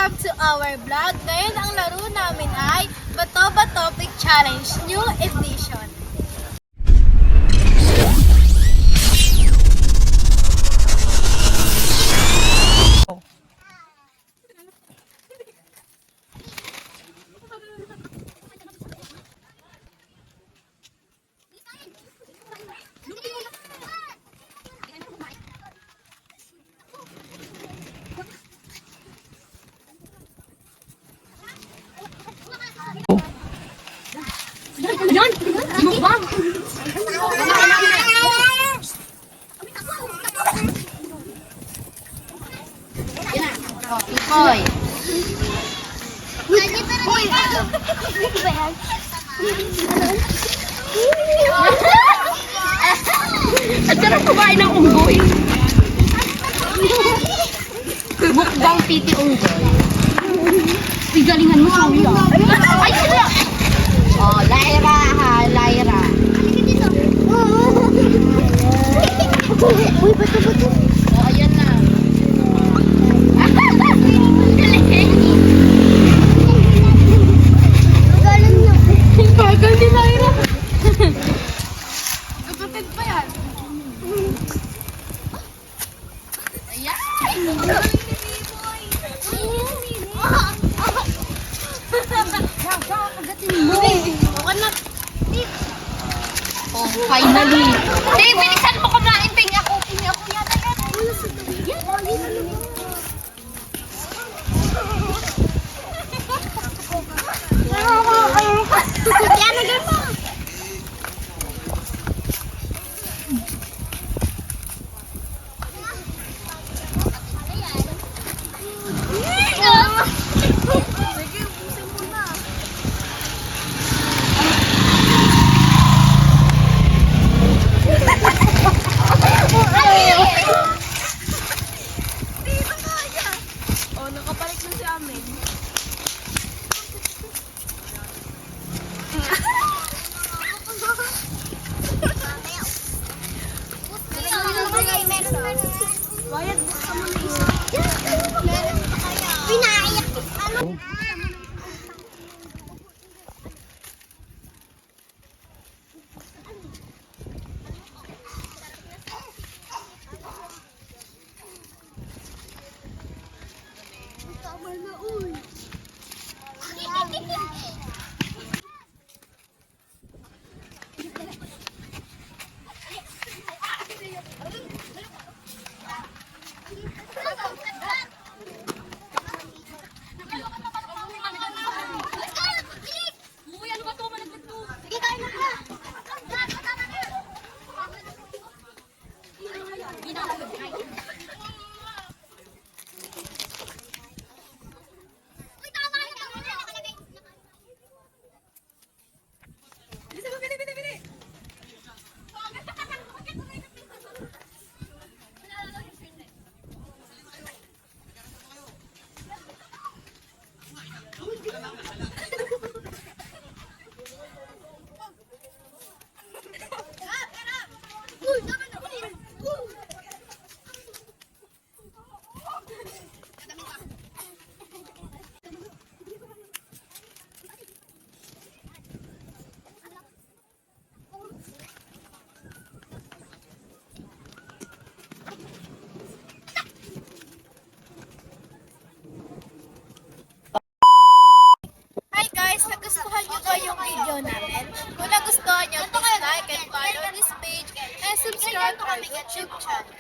Welcome to our vlog. Ngayon ang laro namin ay Bato Ba Topic Challenge New Edition. Yan! Mukbang! Hoy! At sarap kumain ng unggoy. Mukbang titi unggoy. Igalingan mo, Soya. Ay, sila! Oh, Lyra ha, Lyra. Uy, bato. Oh, ayan na. Galing niya. Bagal ni Lyra. Kapatid pa yan. Ayan. Oh, finally. Hey, bilisan mo kumain. Pingi ako yata. Yan na mo. Oh, nakabalik na si Amin. Bayad ka mo na yun. Pinaiyak. Hi guys! Nagustuhan nyo ba yung video namin? Kung nagustuhan nyo, please like and follow this page and subscribe to our YouTube channel.